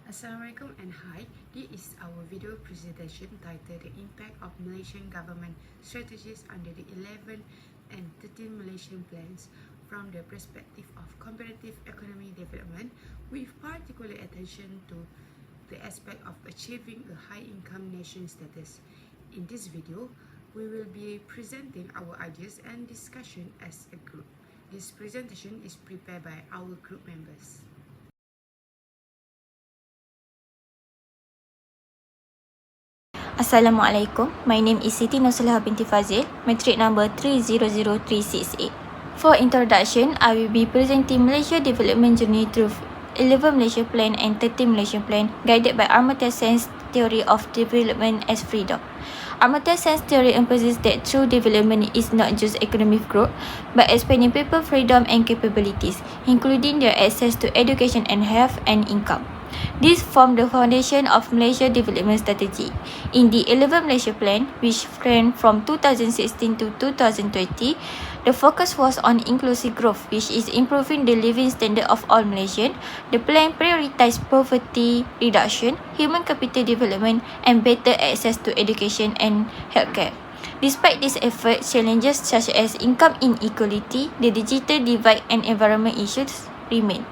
Assalamualaikum and hi. This is our video presentation titled The Impact of Malaysian Government Strategies under the 11 and 13 Malaysian Plans from the perspective of comparative economy development, with particular attention to the aspect of achieving a high-income nation status. In this video, we will be presenting our ideas and discussion as a group. This presentation is prepared by our group members. Assalamualaikum. My name is SITI SOLEHAH binti FADZIL, matric number 300368. For introduction, I will be presenting Malaysia development journey through 11 Malaysia Plan and 13 Malaysian Plan, guided by Amartya Sen's theory of development as freedom. Amartya Sen's theory emphasizes that true development is not just economic growth, but expanding people's freedom and capabilities, including their access to education and health and income. This formed the foundation of Malaysia Development Strategy. In the 11 Malaysia Plan, which ran from 2016 to 2020, the focus was on inclusive growth, which is improving the living standard of all Malaysians. The plan prioritized poverty reduction, human capital development, and better access to education and healthcare. Despite these efforts, challenges such as income inequality, the digital divide, and environment issues remain.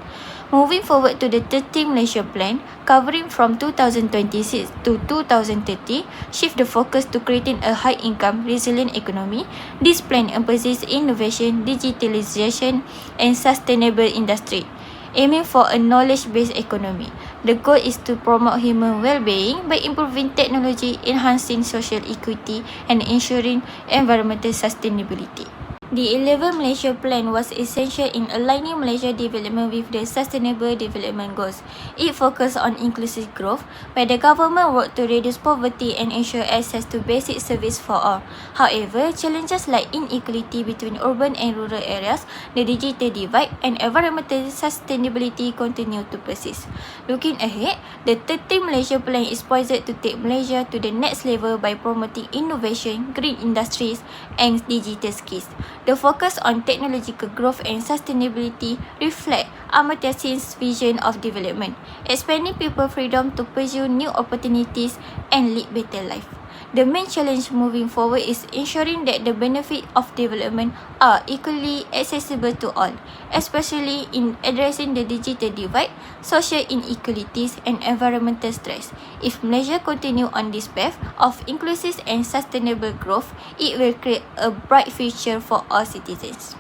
Moving forward to the 13 Malaysia Plan, covering from 2026 to 2030, shift the focus to creating a high-income, resilient economy. This plan emphasizes innovation, digitalization, and sustainable industry, aiming for a knowledge-based economy. The goal is to promote human well-being by improving technology, enhancing social equity, and ensuring environmental sustainability. The 11 Malaysia Plan was essential in aligning Malaysia development with the Sustainable Development Goals. It focused on inclusive growth, where the government worked to reduce poverty and ensure access to basic service for all. However, challenges like inequality between urban and rural areas, the digital divide, and environmental sustainability continue to persist. Looking ahead, the 13 Malaysia Plan is poised to take Malaysia to the next level by promoting innovation, green industries, and digital skills. The focus on technological growth and sustainability reflect Amartya Sen's vision of development, expanding people's freedom to pursue new opportunities and lead better life. The main challenge moving forward is ensuring that the benefits of development are equally accessible to all, especially in addressing the digital divide, social inequalities, and environmental stress. If Malaysia continue on this path of inclusive and sustainable growth, it will create a bright future for all citizens.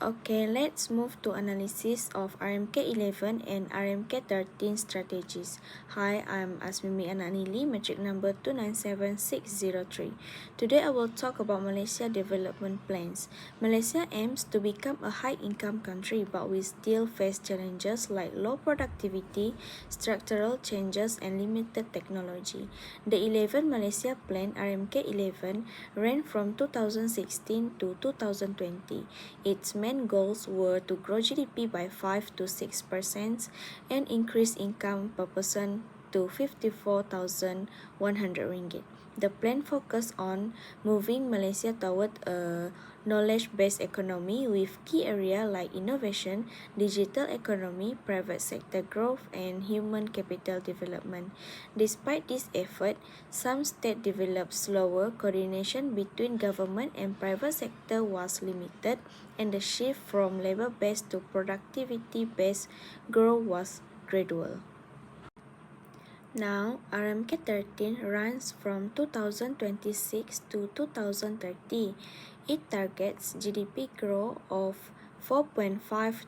Okay, let's move to analysis of RMK11 and RMK13 strategies. Hi, I'm ASMIMMY anak NILEE, matric number 297603. Today I will talk about Malaysia development plans. Malaysia aims to become a high-income country, but we still face challenges like low productivity, structural changes, and limited technology. The 11 Malaysia Plan RMK11 ran from 2016 to 2020. Its main goals were to grow GDP by 5 to 6% and increase income per person to 54,100 ringgit. The plan focused on moving Malaysia toward a knowledge-based economy with key areas like innovation, digital economy, private sector growth, and human capital development. Despite this effort, some states developed slower, coordination between government and private sector was limited, and the shift from labor-based to productivity-based growth was gradual. Now, RMK13 runs from 2026 to 2030. It targets GDP growth of 4.5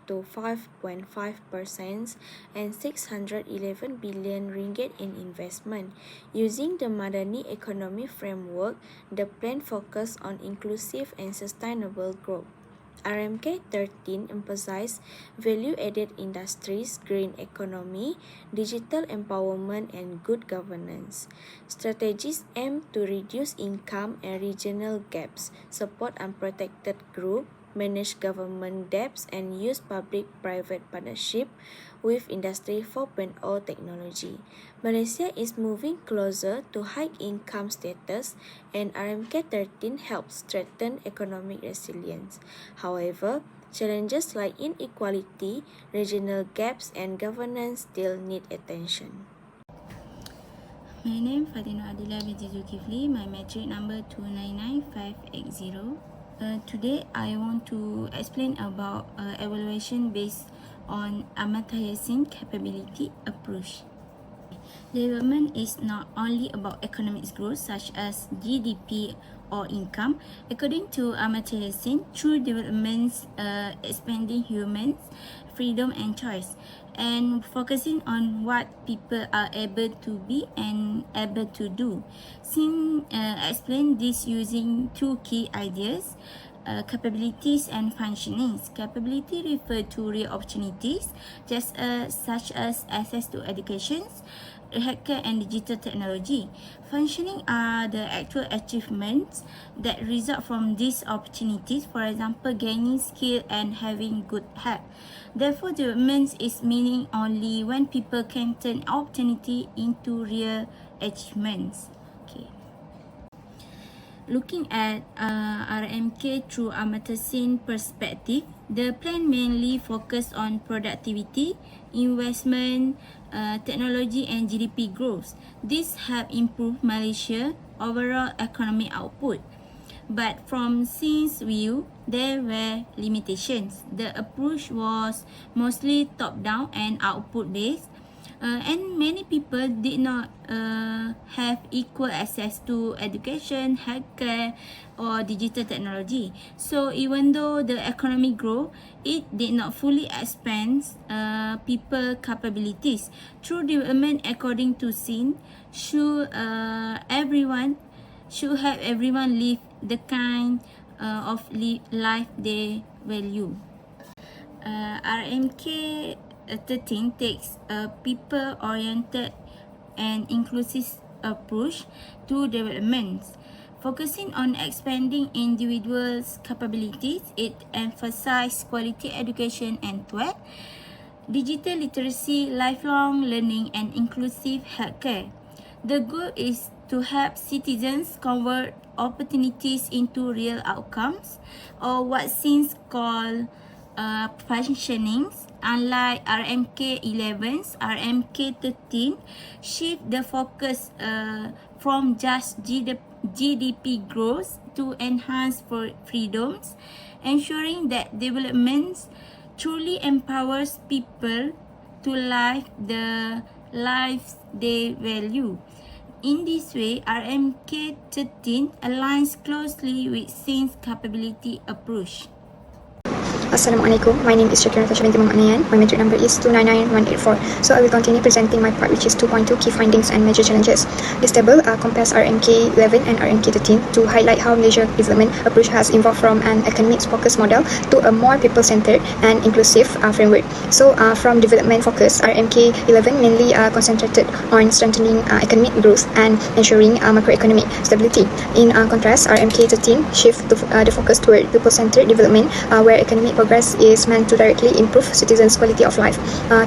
to 5.5% and 611 billion ringgit in investment. Using the Madani economy framework, the plan focuses on inclusive and sustainable growth. RMK13 emphasizes value-added industries, green economy, digital empowerment, and good governance. Strategies aim to reduce income and regional gaps, support unprotected groups, manage government debts, and use public-private partnership with Industry 4.0 technology. Malaysia is moving closer to high-income status, and RMK13 helps strengthen economic resilience. However, Challenges like inequality, regional gaps, and governance still need attention. My name is FATIN ADILA binti ZULKIFLI. My metric number 299580. Today I want to explain about evaluation based on Amartya Sen capability approach. Development is not only about economic growth such as GDP or income. According to Amartya Sen, true development expanding humans' freedom and choice, and focusing on what people are able to be and able to do. Sen explained this using two key ideas. Capabilities and functionings. Capability refer to real opportunities, such as access to education, healthcare, and digital technology. Functioning are the actual achievements that result from these opportunities, for example, gaining skill and having good health. Therefore, development is meaning only when people can turn opportunity into real achievements. Okay. Looking at RMK through Amartya Sen perspective, the plan mainly focused on productivity, investment, technology, and GDP growth. This have improved Malaysia's overall economic output. But from Sen's view, there were limitations. The approach was mostly top-down and output-based. And many people did not have equal access to education, healthcare, or digital technology. So even though the economy grew, it did not fully expand people capabilities. True development, according to Sen, should have everyone live the kind of life they value. RMK 13 takes a people-oriented and inclusive approach to development. Focusing on expanding individuals' capabilities, it emphasizes quality education and TWEC, digital literacy, lifelong learning, and inclusive healthcare. The goal is to help citizens convert opportunities into real outcomes, or what Sen called functionings. Unlike RMK 11's, RMK 13 shift the focus from just GDP growth to enhance freedoms, ensuring that development truly empowers people to live the lives they value. In this way, RMK 13 aligns closely with Sen's capability approach. Assalamualaikum. My name is Shakira Natasya binti NAYAN. My metric number is 299184. So I will continue presenting my part, which is 2.2 key findings and major challenges. This table compares RMK 11 and RMK 13 to highlight how Malaysia development approach has evolved from an economics focused model to a more people-centered and inclusive framework. So from development focus, RMK 11 mainly concentrated on strengthening economic growth and ensuring macroeconomic stability. In contrast, RMK 13 shift the focus toward people-centered development, where economic progress is meant to directly improve citizens' quality of life.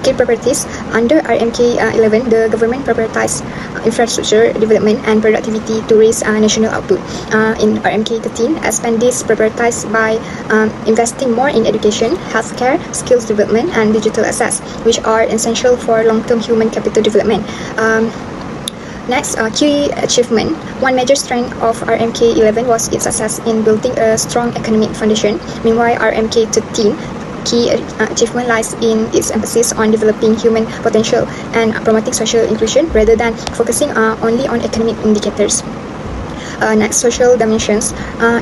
Key priorities under RMK 11, the government prioritized infrastructure development and productivity to raise national output. In RMK 13, expand this prioritized by investing more in education, healthcare, skills development, and digital access, which are essential for long-term human capital development. Next, key achievement. One major strength of RMK 11 was its success in building a strong economic foundation. Meanwhile, RMK 13 key achievement lies in its emphasis on developing human potential and promoting social inclusion rather than focusing only on economic indicators. Next, social dimensions.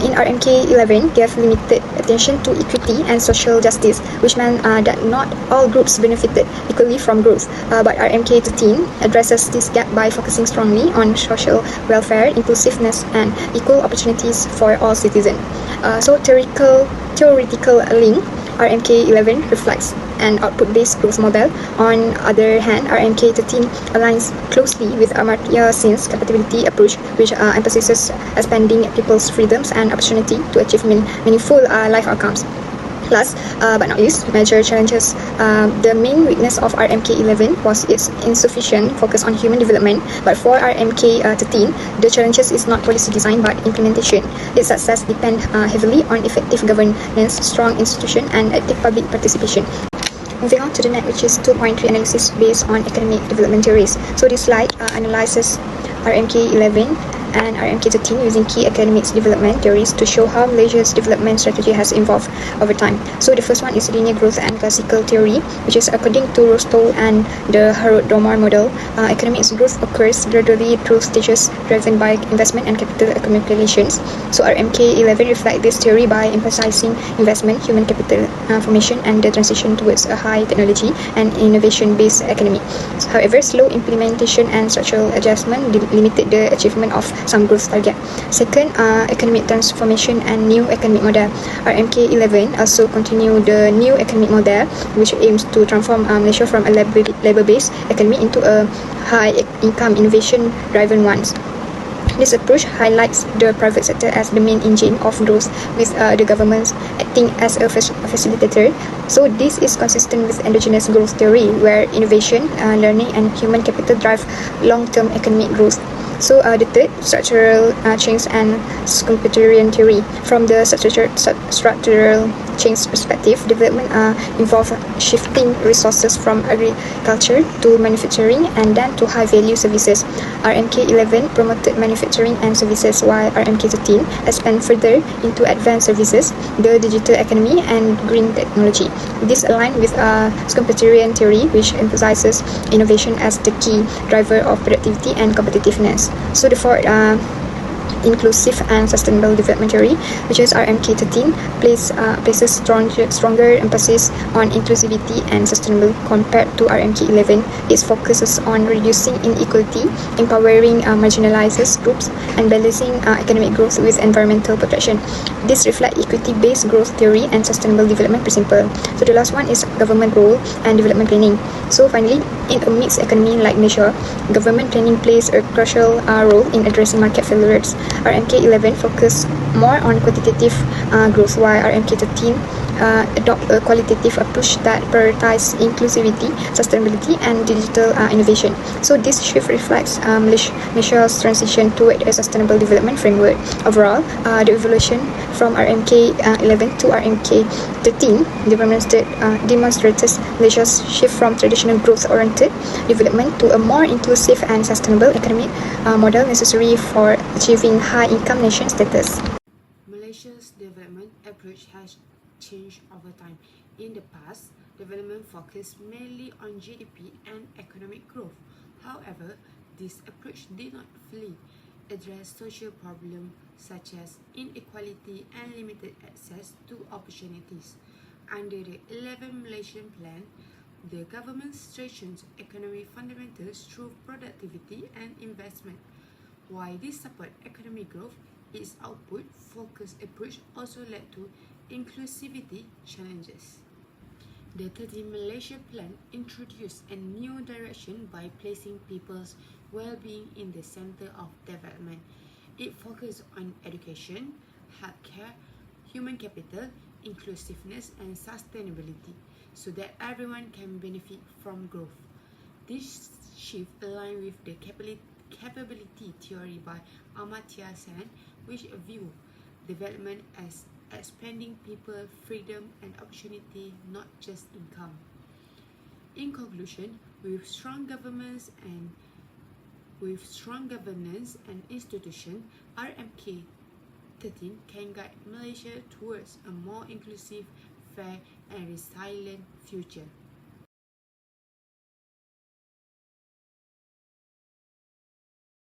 In RMK 11, gave limited attention to equity and social justice, which meant that not all groups benefited equally from growth. But RMK 13 addresses this gap by focusing strongly on social welfare, inclusiveness, and equal opportunities for all citizens. So theoretical link. RMK 11 reflects an output-based growth model. On the other hand, RMK 13 aligns closely with Amartya Sen's capability approach, which emphasizes expanding people's freedoms and opportunity to achieve meaningful life outcomes. Last but not least, major challenges. The main weakness of RMK11 was its insufficient focus on human development. But for RMK13, the challenges is not policy design but implementation. Its success depends heavily on effective governance, strong institution, and active public participation. Moving on to the next, which is 2.3 analysis based on academic development theories. So this slide analyzes RMK11 and RMK13 using key academics development theories to show how Malaysia's development strategy has evolved over time. So the first one is linear growth and classical theory, which is according to Rostow and the Harrod-Domar model. Economic growth occurs gradually through stages driven by investment and capital accumulations. So RMK11 reflects this theory by emphasizing investment, human capital formation, and the transition towards a high technology and innovation-based economy. However, slow implementation and structural adjustment limited the achievement of some growth target. Second, economic transformation and new economic model. RMK11 also continue the new economic model, which aims to transform Malaysia from a labor-based economy into a high-income, innovation-driven one. This approach highlights the private sector as the main engine of growth, with the government acting as a facilitator. So this is consistent with endogenous growth theory, where innovation, learning, and human capital drive long-term economic growth. So the third, structural change and Schumpeterian theory. From the structural change perspective, development involves shifting resources from agriculture to manufacturing and then to high-value services. RMK11 promoted manufacturing and services, while RMK13 expanded further into advanced services, the digital economy, and green technology. This aligns with Schumpeterian theory, which emphasizes innovation as the key driver of productivity and competitiveness. So the fourth, inclusive and sustainable development theory, which is RMK13, places stronger emphasis on inclusivity and sustainable compared to RMK11. It focuses on reducing inequality, empowering marginalized groups, and balancing economic growth with environmental protection. This reflects equity-based growth theory and sustainable development principle. So the last one is government role and development planning. So finally, in a mixed economy like Malaysia, government planning plays a crucial role in addressing market failures. RMK11 focus more on quantitative growth, while RMK13 adopt a qualitative approach that prioritizes inclusivity, sustainability, and digital innovation. So this shift reflects Malaysia's transition toward a sustainable development framework. Overall, the evolution from RMK11 to RMK13 demonstrates Malaysia's shift from traditional growth-oriented development to a more inclusive and sustainable economic model necessary for achieving high-income nation status. Malaysia's development approach has changed over time. In the past, development focused mainly on GDP and economic growth. However, this approach did not fully address social problems such as inequality and limited access to opportunities. Under the 11th Malaysian Plan, the government strengthens economic fundamentals through productivity and investment. While this supports economic growth, its output-focused approach also led to inclusivity challenges. The 13th Malaysia Plan introduced a new direction by placing people's well-being in the center of development. It focused on education, healthcare, human capital, inclusiveness, and sustainability, so that everyone can benefit from growth. This shift aligns with the capability theory by Amartya Sen, which view development as expanding people's freedom and opportunity, not just income. In conclusion, with strong governance and institution, RMK13 can guide Malaysia towards a more inclusive, fair, and resilient future.